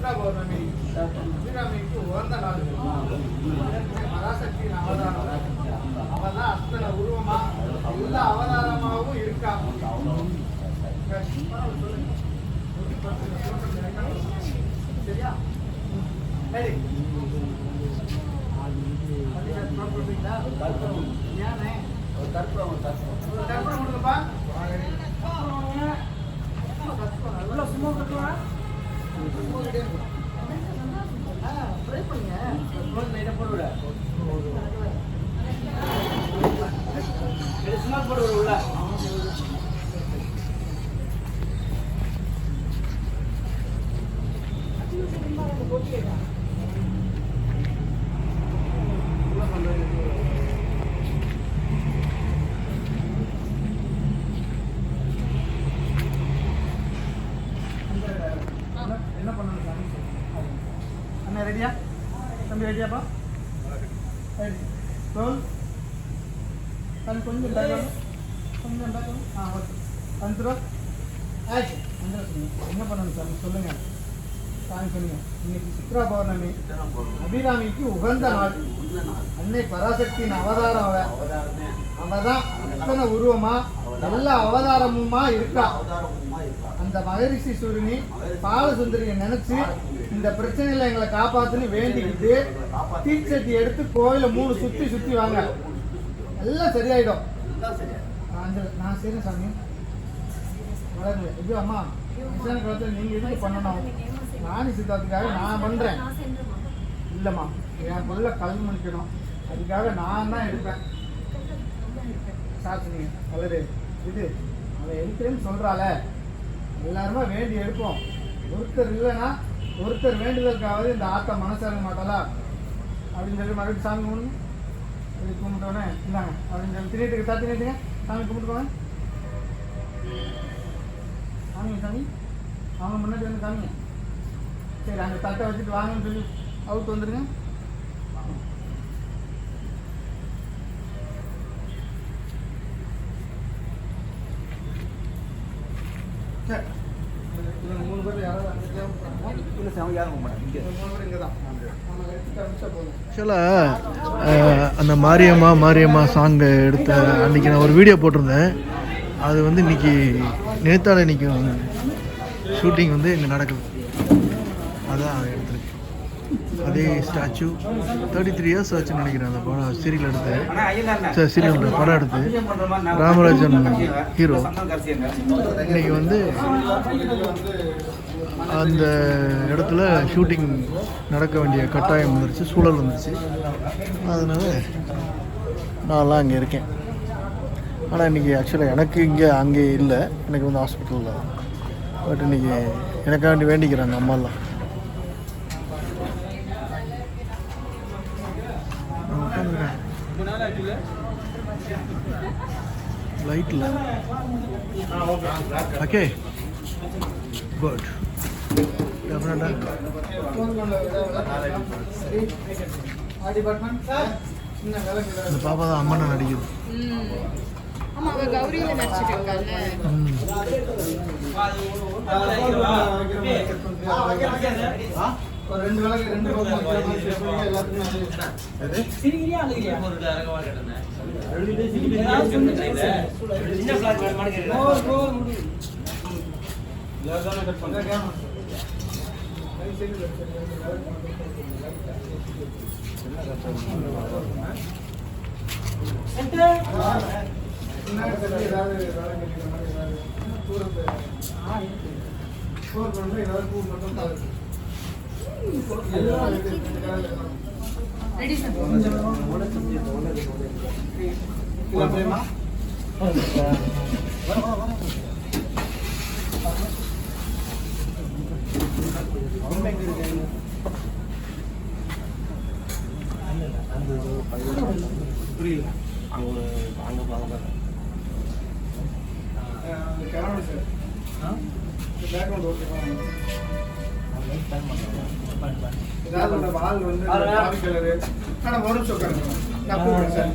சித்ரா பௌர்ணமி அபிராமிக்கு உகந்த நாள். பராசக்தியின் அவதாரம். அவள் தான் அத்தனை உருவமா எல்லா அவதாரமாகவும் இருக்கா. சரியா? சரி. சும்மா கட்டுவாங்க போடு உள்ள என்ன பண்ணணும் சாமி? அண்ணா ரெடியா? தம்பி ரெடியாப்பா? ரெடி. ரோல். சாமி கொஞ்சம் பேக் கொஞ்சம் பேக். ஓகே. வந்துடும். ஆச்சு. என்ன பண்ணணும் சாமி சொல்லுங்கள். சாமி சொல்லுங்க. இன்னைக்கு சித்ரா பௌர்ணமி அபிராமிக்கு உகந்த நாள். அன்னை பராசக்தியின் அவதாரம். அவள் தான் அத்தனை உருவமா எல்லா அவதாரமுமா இருக்கா. அந்த மகரிஷி சூரியனி பாலசுந்தரியை நினைச்சு இந்த பிரச்சனையில எங்களை காப்பாத்துன்னு வேண்டிக்கிட்டு தீச்சட்டி எடுத்து கோயில 3 சுத்தி வாங்க, எல்லாம் சரியாயிடும். நான் சரி சாமி வளருங்க. இது அம்மா விசாரணை காலத்தில் நீங்க எதுக்கு பண்ணணும்? ராணி சித்தாத்துக்காக நான் பண்றேன். இல்லம்மா என் பொருளை கல்வி பண்ணிக்கணும், அதுக்காக நான் தான் எடுப்பேன். சாட்சிங்க வளரு. இது அவன் எடுக்கிறேன்னு சொல்றாள, எல்லாருமே வேண்டி எடுப்போம். ஒருத்தர் இல்லைன்னா ஒருத்தர் வேண்டுதலுக்காவது இந்த ஆட்டை மனசாக மாட்டாளா அப்படின்னு சொல்லி மறுபடியும் சாமி கும்பிடுங்க. இது கும்பிட்டோன்னே இந்தாங்க அப்படின்னு சொல்லி திணிட்டுக்கு தாத்தி நீட்டுங்க. சாமி கும்பிட்டுக்கோங்க. சாமி சாமி அவங்க முன்னாடி வந்து காமிங்க. சரி அங்கே தட்டை வச்சுட்டு வாங்கன்னு சொல்லி அவுட்டு வந்துடுங்க. அந்த மாரியம்மா சாங்கை எடுத்த அன்றைக்கி நான் ஒரு வீடியோ போட்டிருந்தேன். அது வந்து இன்னைக்கு நேத்தால இன்னைக்கு ஷூட்டிங் வந்து இங்கே நடக்குது. அதான் எடுத்துருக்கு. அதே ஸ்டாச்சு 33 இயர்ஸ் ஆச்சுன்னு நினைக்கிறேன். அந்த படம் சீரியல் எடுத்து சீரியல் படம் எடுத்து ராமராஜன் ஹீரோ. இன்னைக்கு வந்து அந்த இடத்துல ஷூட்டிங் நடக்க வேண்டிய கட்டாயம் வந்துருச்சு, சூழல் வந்துருச்சு. அதனால் நான்லாம் அங்கே இருக்கேன். ஆனால் இன்றைக்கி ஆக்சுவலாக எனக்கு அங்கே இல்லை, எனக்கு வந்து ஹாஸ்பிட்டலில். பட் இன்றைக்கி எனக்காண்டி வேண்டிக்கிறாங்க அம்மாலாம். லைட்டில் ஓகே குட். இந்த பாப்பா தான் அம்மனை நடிக்குது. ரெண்டு விளக்கு ரெண்டு ரெடி சார். புரியல. அங்கே பேக்ரவுண்ட் ஓகேவா? ஏதாவது வால் வந்து காவி கலரு. ஆனால் ஒரு நிமிஷம் உட்காருங்க. நான் கூப்பிடுறேன் சார்.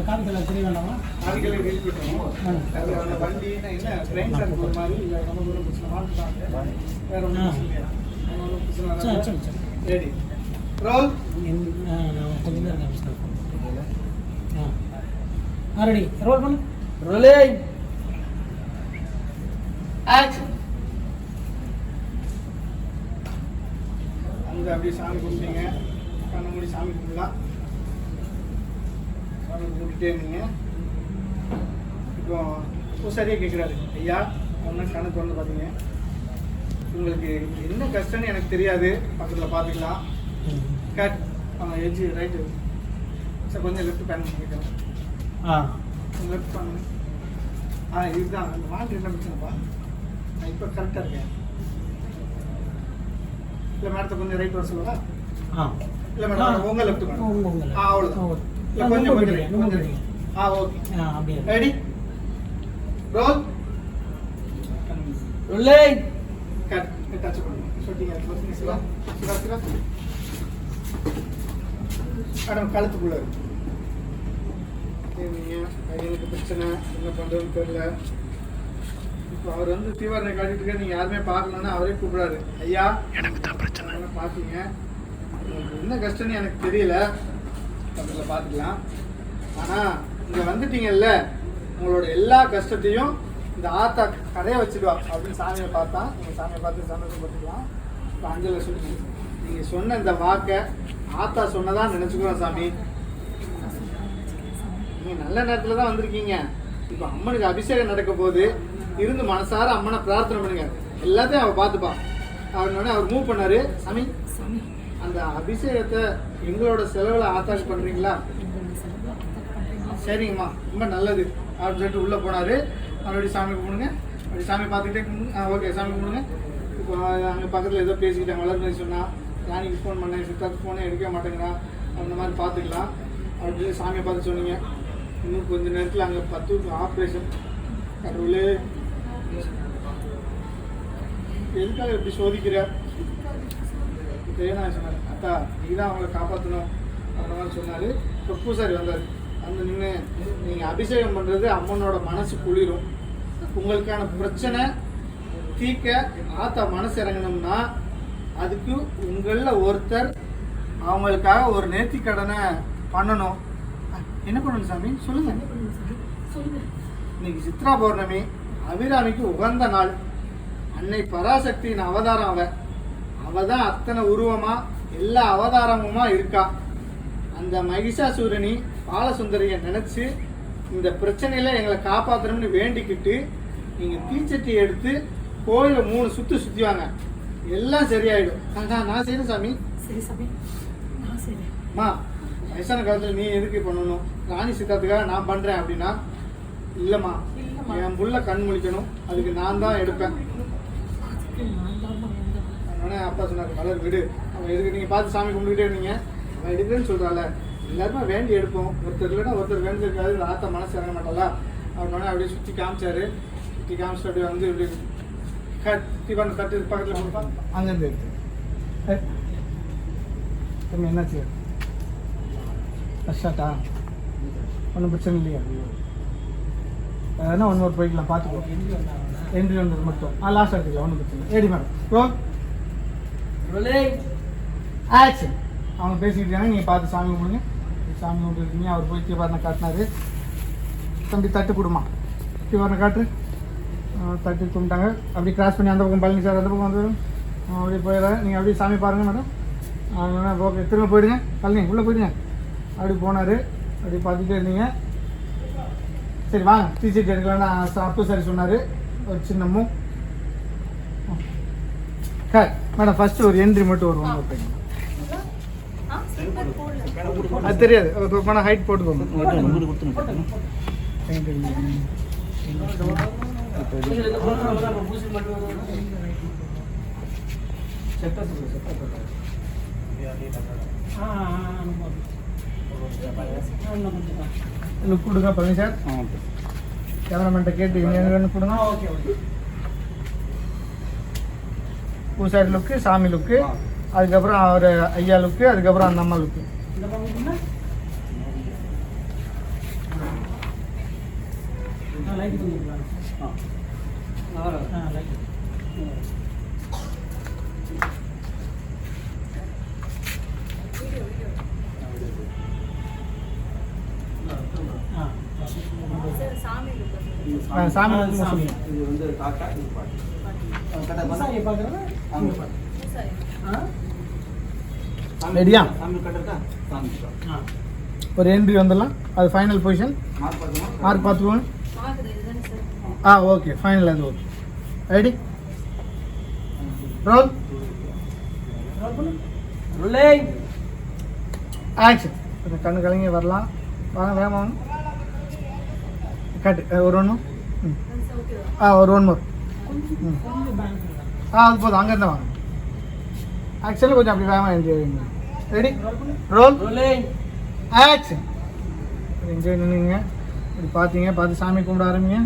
காவி கலர் தெரிய வேண்டாமா? காவி கலர் எழுதி விட்டுருவோம். அது அந்த வண்டி என்ன ட்ரெயின் சார் ஒரு மாதிரி இல்லை. நம்ம தூரம் பிரச்சனை வாழ்ந்துட்டாங்க. வேற ஒன்றும் இல்லையா? சரி சரி சரி ரெடி ரோல். நான் கொஞ்சம் நேரம் காமிச்சிட்டேன். ரெடி ரோல் பண்ணு. Rolling action. அங்கே அப்படியே சாமி கும்பிட்டீங்க, கண்ண மூடி சாமி கும்பிடலாம். சாமி கும்பிட்டுட்டே இருந்தீங்க. இப்போ பூசாரியே கேட்குறாரு, ஐயா ஒன்று கணக்கு வந்து பார்த்தீங்க, உங்களுக்கு என்ன கஷ்டம்னு எனக்கு தெரியாது, பக்கத்தில் பார்த்துக்கலாம். கட் எஜ்ஜு ரைட்டு சார், கொஞ்சம் லெஃப்ட் பேன் பண்ணிக்கிறேன். லெஃப்ட் பண்ணுங்க. இதுதான் அந்த மாட்டு என்ன பிரச்சனைப்பா, நான் இப்போ கரெக்டாக இருக்கேன். இல்லை மேடத்தை கொஞ்சம் ரைட் வர சொல்லவா? இல்லை மேடம் உங்கள் லெஃப்ட் பண்ணுங்க. அவ்வளோதான். இல்லை கொஞ்சம் கொஞ்சம் ஓகே. அப்படியே ready roll. Rolling cut. Touch பண்ணுங்க. சொல்லிட்டீங்க சிவா சிவா சிவா மேடம் கழுத்துக்குள்ள இருக்கு. எனக்கு பிரச்சனை என்ன பண்ணுறதுன்னு தெரியல. இப்போ அவர் வந்து தீவிர காட்டிட்டு இருக்க, நீங்கள் யாருமே பார்க்கலன்னா அவரே கூப்பிடாரு, ஐயா எனக்கு தான் பிரச்சனை பார்த்தீங்க, உங்களுக்கு என்ன கஷ்டம்னு எனக்கு தெரியல, பக்கத்தில் பார்த்துக்கலாம். ஆனால் இங்கே வந்துட்டீங்கல்ல, உங்களோட எல்லா கஷ்டத்தையும் இந்த ஆத்தா கதையை வச்சுடுவா அப்படின்னு சாமியை பார்த்தா, நீங்கள் சாமியை பார்த்து சந்தோஷப்பட்டுக்கலாம். இப்போ அஞ்சலை சொல்லி நீங்கள் சொன்ன இந்த வாக்கை ஆத்தா சொன்னதான் நினச்சிக்கிறோம் சாமி. நீங்கள் நல்ல நேரத்தில் தான் வந்திருக்கீங்க. இப்போ அம்மனுக்கு அபிஷேகம் நடக்க போது இருந்து மனசார அம்மனை பிரார்த்தனை பண்ணுங்க, எல்லாத்தையும் அவள் பார்த்துப்பான். அவனோட அவர் மூவ் பண்ணாரு, சாமி அந்த அபிஷேகத்தை எங்களோட செலவில் ஆத்தாக்கு பண்ணுறீங்களா? சரிங்கம்மா ரொம்ப நல்லது அப்படின்னு சொல்லிட்டு உள்ளே போனார். மறுபடியும் சாமி கும்பிடுங்க, அப்படி சாமி பார்த்துக்கிட்டே கும்பிடுங்க. ஓகே சாமி கும்பிடுங்க. இப்போ அங்கே பக்கத்தில் ஏதோ பேசிக்கிட்டாங்க, வளர்ந்து சொன்னால் ராணிக்கு ஃபோன் பண்ணேன், சித்தாக்கு ஃபோனே எடுக்க மாட்டேங்கிறான், அந்த மாதிரி பார்த்துக்கலாம் அப்படின்னு சாமியை பார்த்து சொன்னீங்க. இன்னும் கொஞ்ச நேரத்தில் அங்கே 10 ஆப்ரேஷன். கடவுளே எதுக்காக எப்படி சோதிக்கிற? நான் சொன்னார், அத்தா நீ தான் அவங்கள காப்பாற்றணும் அந்த மாதிரி சொன்னார். இப்போ பூசாரி வந்தார், அந்த நின்று நீங்கள் அபிஷேகம் பண்ணுறது அம்மனோட மனசு குளிரும். உங்களுக்கான பிரச்சனை தீர்க்க ஆத்தா மனசு இறங்கணும்னா அதுக்கு உங்களில் ஒருத்தர் அவங்களுக்காக ஒரு நேர்த்தி கடனை பண்ணணும். என்ன பண்ணணும் சாமி சொல்லுங்க. இன்னைக்கு சித்ரா பௌர்ணமி, அபிராமிக்கு உகந்த நாள். அன்னை பராசக்தியின் அவதாரம் அவ தான் அத்தனை உருவமா எல்லா அவதாரமுமா இருக்கா. அந்த மகிஷாசூரனி பாலசுந்தரியை நினைச்சு இந்த பிரச்சனையில எங்களை காப்பாற்றணும்னு வேண்டிக்கிட்டு நீங்க தீச்சட்டி எடுத்து கோயிலை 3 சுத்தி வாங்க, எல்லாம் சரியாயிடும். நான் செய்யணும் சாமி. சரி சாமி, நான் செய்றேன். மா வயசான காலத்தில் நீ எதுக்கு பண்ணணும், ராணி சித்தாத்துக்காக நான் பண்ணுறேன் அப்படின்னா, இல்லைம்மா என் புள்ள கண் முழிக்கணும், அதுக்கு நான் தான் எடுப்பேன். அதனால அப்பா சொன்னார், மலர் விடு, அவன் எதுக்கு நீங்கள் பார்த்து சாமி கும்பிட்டுக்கிட்டே இருந்தீங்க, அவன் எடுக்கிறேன்னு சொல்கிறாள், எல்லாருமே வேண்டி எடுப்போம், ஒருத்தர் இல்லைன்னா ஒருத்தர் வேண்டியிருக்காது, இந்த ஆத்த மனசு இறங்க மாட்டாளா. அவனோட அப்படியே சுற்றி காமிச்சாரு. சுற்றி காமிச்சிட்டு அப்படியே வந்து இப்படி கட்டி பண்ண தட்டு பக்கத்தில் கொடுப்பான். அங்கேருந்து எடுத்து தம்பி என்னாச்சு கஷ்டாட்டா? ஒன்றும் பிரச்சனை இல்லையா? வேணா ஒன்று போய்க்கலாம், பார்த்துக்கோ. என்ட்ரி வந்தது மட்டும் லாஸ்ட் எடுத்துக்கலாம், ஒன்றும் பிரச்சனை இல்லை. ஏடி மேடம் ஆக்ஷன். அவங்க பேசிக்கிட்டு இருக்காங்க, நீங்கள் பார்த்து சாமி கும்பிடுங்க. சாமி கும்பிட்டுருக்கீங்க. அவர் போய் தீபாரணை காட்டினாரு. தம்பி தட்டு கொடுமா, தீபாரணை காட்டு. தட்டு கும்பிட்டாங்க. அப்படி கிராஸ் பண்ணி அந்த பக்கம் பழனி சார் அந்த பக்கம் வந்து அப்படியே போயிடுறேன். நீங்கள் அப்படியே சாமி பாருங்கள் மேடம். ஓகே திரும்ப போயிடுங்க, பழனி உள்ளே போயிடுங்க. அப்படி போனார். அப்படி பார்த்துட்டே இருந்தீங்க. சரி வாங்க டீச்சர்ட் எடுக்கலான்னு அப்பு சரி சொன்னார். ஒரு சின்ன மூவ். மேடம் ஃபஸ்ட்டு ஒரு என்ட்ரி மட்டும் வருவாங்க. ஓகேங்க அது தெரியாது, போனால் ஹைட் போட்டுக்கோங்க. லுக் கொடுங்க பழனி சார். கேமராமேன்ட்ட கேட்டு என்ன கொடுங்க. Okay okay. பூசாரி லுக்கு, சாமி லுக்கு, அதுக்கப்புறம் அவர் ஐயா லுக்கு, அதுக்கப்புறம் அந்த அம்மா லுக்கு. சாமி வந்து சொல்லுங்க. இது வந்து தாத்தா, இது பாட்டி. சாமி பார்க்குறதா அவங்க பாட்டி. ரெடியா? சாமி கட்டுறதா? சாமி பாட்டி. ஆ ஒரு என்ட்ரி வந்துடலாம். அது ஃபைனல் பொசிஷன். மார்க் பார்த்துமா? மார்க் பார்த்துக்கோங்க. Okay final. அது okay. Ready roll rolling action. கொஞ்சம் கண்ணு கலங்கி வரலாம். வாங்க வேகமாக வாங்க. கட்டு ஒரு ஒன்று. ஒரு ஒன் மோர். கொஞ்சம் பேங்க் அது போதும். அங்கேருந்து வாங்க. ஆக்சுவலாக கொஞ்சம் அப்படி வேகமாக என்ஜாய் பண்ணுங்க. Ready roll rolling action. Enjoy நின்றுங்க. இப்படி பார்த்தீங்க. பார்த்து சாமி கும்பிட ஆரம்பிங்க.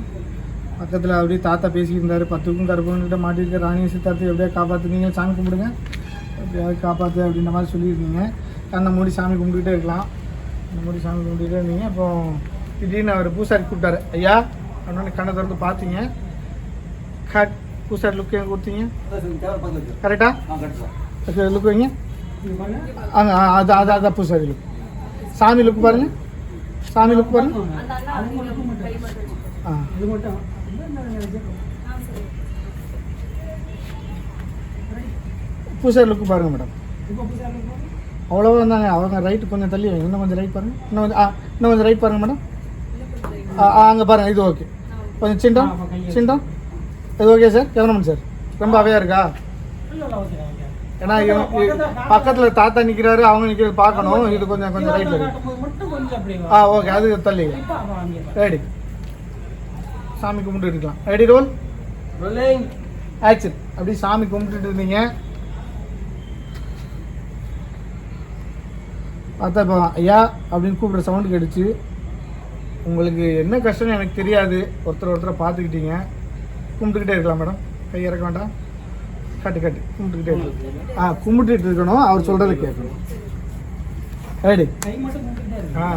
பக்கத்தில் அப்படியே தாத்தா பேசிக்கிட்டு இருந்தார். 10க்கும் கருப்பன்கிட்ட மாட்டிருக்க ராணியை சித்தார்த்தை எப்படியா காப்பாற்றுனீங்க, சாமி கும்பிடுங்க, எப்படியாவது காப்பாற்று அப்படின்ற மாதிரி சொல்லியிருந்தீங்க. கண்ணை மூடி சாமி கும்பிட்டுக்கிட்டே இருக்கலாம். கண்ணை மூடி சாமி கும்பிட்டுக்கிட்டே இருந்தீங்க. அப்போ திடீர்னு அவர் பூசாரி கூப்பிட்டாரு. ஐயா அப்படின்னு கண்ணை திறந்து பார்த்தீங்க. கட் பூசாரி லுக் எங்கே கொடுத்தீங்க? கரெக்டா? லுக் வைங்க. அங்கே அது அது அதான் பூசாரி லுக். சாமி லுக் பாருங்க. சாமி லுக் பாருங்க. ஆ இது மட்டும் பூசாரி லுக்கு பாருங்கள் மேடம். இப்போ அவ்வளோவா இருந்தாங்க. அவங்க ரைட்டு கொஞ்சம் தள்ளி வைங்க. இன்னும் கொஞ்சம் ரைட் பாருங்கள். இன்னும் கொஞ்சம் ரைட் பாருங்கள் மேடம். அங்கே பாருங்கள். இது ஓகே. கொஞ்சம் சிண்டம் சிண்டம். இது ஓகே சார். கேமராமேன் சார் ரொம்ப அவையாக இருக்கா? ஏன்னா பக்கத்தில் தாத்தா நிற்கிறாரு, அவங்க நிற்கிறது பார்க்கணும். இது கொஞ்சம் கொஞ்சம் ரைட்டில் இருக்கு. ஓகே. அது தள்ளி ரெடி. சாமி கும்பிட்டு இருக்கலாம். Ready roll rolling action. அப்படி சாமி கும்பிட்டுட்டு இருந்தீங்க. பார்த்தா இப்போ ஐயா அப்படின்னு கூப்பிட்ற சவுண்டு கேட்டுச்சு. உங்களுக்கு என்ன கஷ்டம்னு எனக்கு தெரியாது. ஒருத்தரை பார்த்துக்கிட்டீங்க. கும்பிட்டுக்கிட்டே இருக்கலாம் மேடம். கை இறக்க வேண்டாம். கட்டு கும்பிட்டுக்கிட்டே இருக்கலாம். கும்பிட்டுட்டு இருக்கணும். அவர் சொல்கிறத கேட்கணும். ரெடி கை மட்டும் கும்பிட்டுட்டே இருக்கு.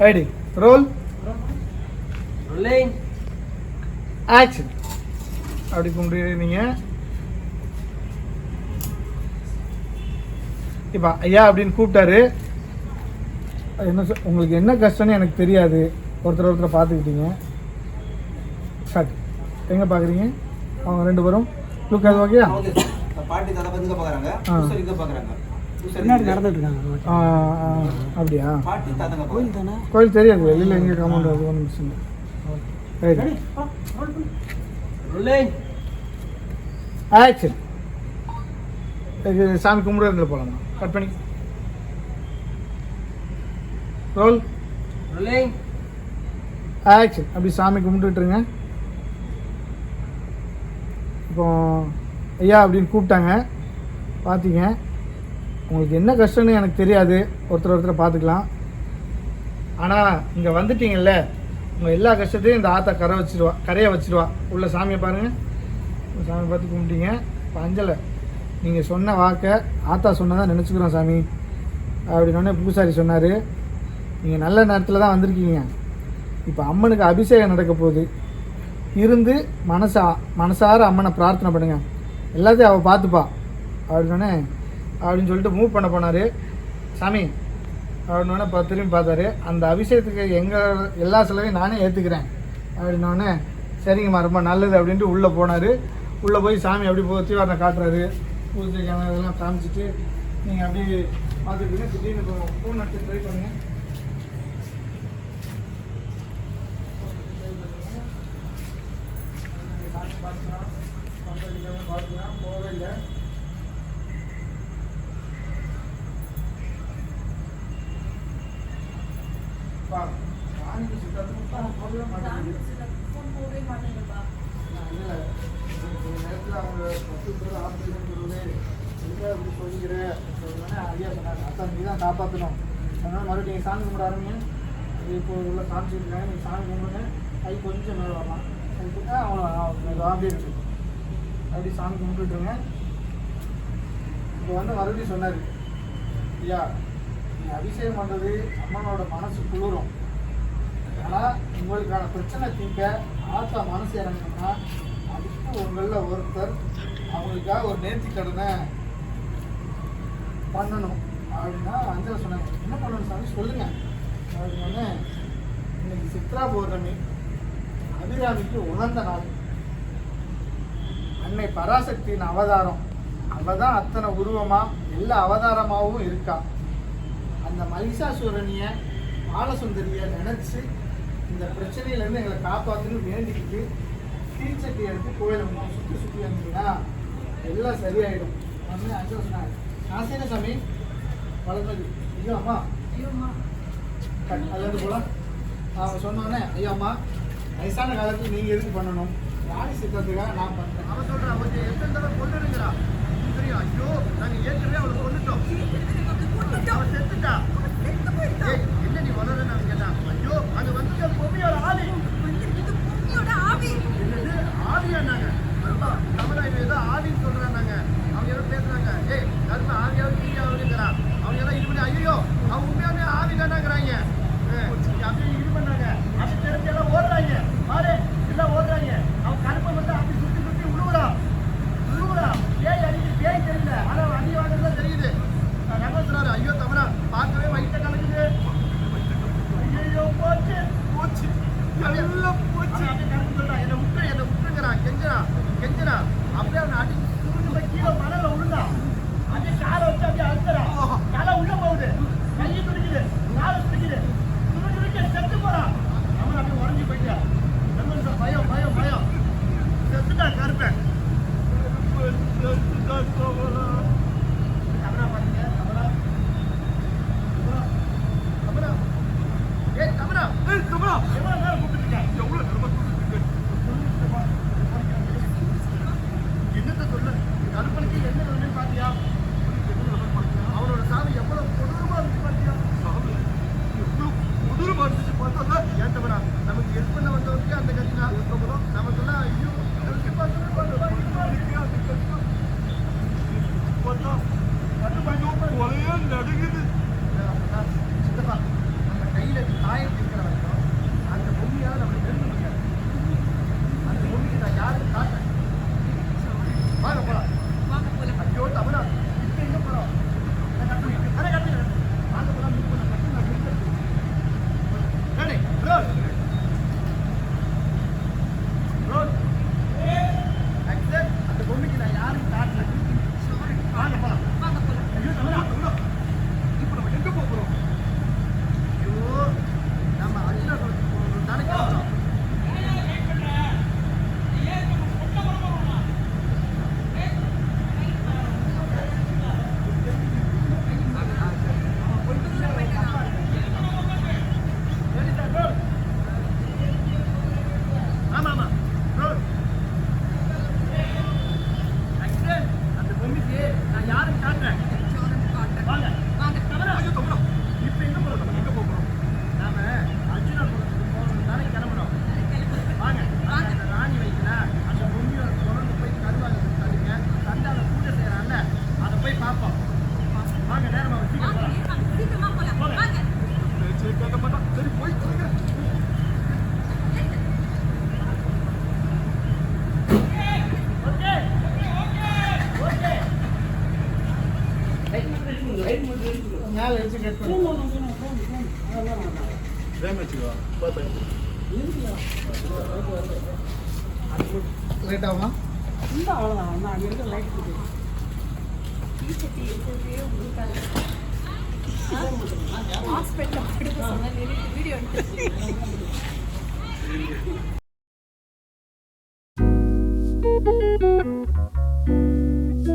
Ready roll rolling action. அப்படி கும்பிட்டு நீங்கள் இப்போ ஐயா அப்படின்னு கூப்பிட்டாரு. என்ன உங்களுக்கு என்ன கஷ்டம்னு எனக்கு தெரியாது. ஒருத்தரை பார்த்துக்கிட்டீங்க. ஷாட் எங்கே பார்க்குறீங்க? அவங்க 2 பேரும் லுக் அது ஓகேயா? பாட்டி தாத்தா வந்து இங்க பாக்குறாங்க, பூசாரி இங்க பாக்குறாங்க. பின்னாடி நடந்துட்டு இருக்காங்க. அப்படியா? பாட்டி தாத்தாங்க கோயில் தானே? கோயில் தெரியாது. வெளியில் எங்கே கமெண்ட் அது ஒன்றும் மிஷின். Right rolling action. இது சாமி கும்பிட்றதுல போகலாமா? கட் பண்ணி ரோல் ரோலிங் ஆக்ஷன். அப்படி சாமி கும்பிட்டுருங்க. இப்போ ஐயா அப்படின்னு கூப்பிட்டாங்க. பார்த்தீங்க. உங்களுக்கு என்ன கஷ்டம்னு எனக்கு தெரியாது. ஒருத்தரை பார்த்துக்கலாம். ஆனால் இங்கே வந்துட்டீங்கல்ல, உங்கள் எல்லா கஷ்டத்தையும் இந்த ஆத்தா கரையை வச்சிடுவா. உள்ள சாமியை பாருங்கள். சாமி பார்த்து கும்பிட்டீங்க. இப்போ அஞ்சலை நீங்கள் சொன்ன வாக்கை ஆத்தா சொன்னதான் நினச்சிக்கிறோம் சாமி அப்படின்னோடனே பூசாரி சொன்னார், நீங்கள் நல்ல நேரத்தில் தான் வந்திருக்கீங்க. இப்போ அம்மனுக்கு அபிஷேகம் நடக்க போகுது. இருந்து மனசார அம்மனை பிரார்த்தனை பண்ணுங்கள். எல்லாத்தையும் அவள் பார்த்துப்பா அப்படின்னோடனே அப்படின்னு சொல்லிட்டு மூவ் பண்ண போனார். சாமி அப்படின்னோடனே திரும்பி பார்த்தாரு. அந்த அபிஷேகத்துக்கு எல்லா செலவையும் நானே ஏற்றுக்கிறேன் அப்படின்னோடனே சரிங்கம்மா ரொம்ப நல்லது அப்படின்ட்டு உள்ளே போனார். உள்ளே போய் சாமி அப்படி போச்சு வரனை காட்டுறாரு. பூஜைக்கான இதெல்லாம் காமிச்சிட்டு நீங்கள் அப்படி பார்த்துக்கிட்டீங்க. திடீர்னு ஃபோன் எடுத்து ட்ரை பண்ணுங்கள். போகவே இல்லை. நேரத்தில் அவங்க 10 பேர் ஆப்ரேஷன் சொல்லுது அப்படி சொல்லிக்கிறேன். ஐயா சொன்னாங்க, அத்தா நீ தான் காப்பாற்றணும். அதனால் மறுபடியும் நீங்கள் சாமி கும்பிட ஆரம்பிங்க. அது இப்போ உள்ள சாமி இருக்காங்க. நீங்கள் சாமி கும்பிடுங்க. கை கொஞ்சம் மேலே வரலாம். அதுக்கு அவ்வளோ அப்படியே இருக்குது. அப்படி சாமி கும்பிட்டுருங்க. இப்போ வந்து மறுபடியும் சொன்னார், ஐயா நீங்கள் அபிஷேகம் பண்ணுறது அம்மனோட மனசு குளிரும். ஆனால் உங்களுக்கான பிரச்சனை தீர்க்க ஆத்தா மனசு இறங்கணும்னா அதுக்கு உங்களில் ஒருத்தர் அவங்களுக்காக ஒரு நேர்த்தி கடனை பண்ணணும் அப்படின்னா அஞ்சலை சொன்னாங்க. என்ன பண்ணணும் சாமி சொல்லுங்கள் அப்படின்னே. இன்னைக்கு சித்ரா பௌர்ணமி அபிராமிக்கு உகந்த நாள். அன்னை பராசக்தியின் அவதாரம். அவ தான் அத்தனை உருவமா எல்லா அவதாரமாகவும் இருக்கா. அந்த மகிஷாசுரனிய பாலசுந்தரிய நினைச்சு இந்த பிரச்சனையிலேருந்து எங்களை காப்பாற்றணும்னு வேண்டிக்கிட்டு தீச்சட்டி எடுத்து கோயிலை சுற்றி சுற்றி வந்தீங்கன்னா எல்லாம் சரியாயிடும். வந்து அஞ்சு சொன்னாங்க ஆசைன சாமி வளர்ந்தது. ஐயோ அம்மா அதுலேருந்து போகலாம். அவங்க சொன்னோடனே ஐயோ அம்மா வயசான காலத்தில் நீங்கள் எதுக்கு பண்ணணும், ராணி சித்தத்துக்காக நான் பண்ணுறேன். அவன் சொல்கிறான் அவங்க எத்தனை தடவை கொண்டுருங்கிறா தெரியும். ஐயோ நாங்கள் ஏற்கனவே அவளை கொண்டுட்டோம், அவன் செத்துட்டா. என்ன நீ வளர நாங்கள் கேட்டான். ஐயோ அது வந்து பொம்மையோட ஆவி என்னது ஆவியானாங்க. தமிழ் ஏதோ ஆவின்னு சொல்கிறாங்க. அவங்க ஏதோ பேசுகிறாங்க. ஏய் கருப்பு ஆவியாவது தீயாவுங்கிறான். அவங்க எல்லாம் இது பண்ணி ஐயோ அவங்க உண்மையாவே ஆவி தானாங்கிறாங்க. அப்படியே இது பண்ணாங்க. அப்படி தெரிஞ்சு எல்லாம் ஓடுறாங்க. பாரு எல்லாம் ஓடுறாங்க. அவன் கருப்பை வந்து அப்படி சுற்றி சுற்றி உழுவுறான். பேய் அடிக்குது. பேய் தெரியல ஆனால் அடி வாங்கதான் தெரியுது. ரகசுறாரு ஐயோ தமிழா பார்க்கவே வயிற்ற கலக்குது. ஐயோ போச்சு போச்சு எல்லாம் போச்சு. என்னை விட்டுங்கிறான். கெஞ்சுறான். அப்படியே அவனை அடி துருண்டு கீழே மணல விழுந்தான். அப்படியே காலை வச்சு அப்படியே அழுத்துறான். தலை உள்ள போகுது, கையை துடிக்குது, காலை துடிக்குது, துடிக்க செத்து போறான். அவன் அப்படியே உடஞ்சி போயிட்டா. பயம் செத்துட்டான் கருப்பேன். தமிழா பாருங்க தமிழா எவ்வளவு நேரம் கூப்பிட்டுருக்கேன். எவ்வளவு என்னத்தை சொல்ல கருப்பனுக்கு என்ன வேணும்னு பாத்தியா? அவனோட சாமி எவ்வளவு கொடூரமா இருக்கு பாத்தியா? எவ்வளவு கொடூரமா இருந்துச்சு பார்த்தா ஏன் தவிர நமக்கு ஹெல்ப் பண்ண வந்தவருக்கு அந்த கட்சினா நமக்கெல்லாம் ஐயோ நடுங்குது. சித்தப்பா நம்ம கையில காயம் இருக்கிற வரைக்கும் அந்த பொம்மையால நம்ம நெருங்க முடியாது. அந்த பொம்மைக்கு நான் யாருக்கு காட்டுறேன். வாங்க போலாம். ஐயோ தமிழா இப்ப எங்க போறோம்? கட்டுறேன். வாங்க போலாம். அந்த பொம்மைக்கு நான் யாருக்கு காட்டுறேன். வாங்க போலாம். ஐயோ தமிழா இப்ப நம்ம எங்க போறோம்? ஐயோ நம்ம அர்ஜுனா நாளைக்கு போறோம். மேலே வச்சு கட் பண்ணு. லேட் ஆகுமா? அவ்வளோதான் அங்கே இருக்க லைட் ஹாஸ்பிட்டல் வீடியோ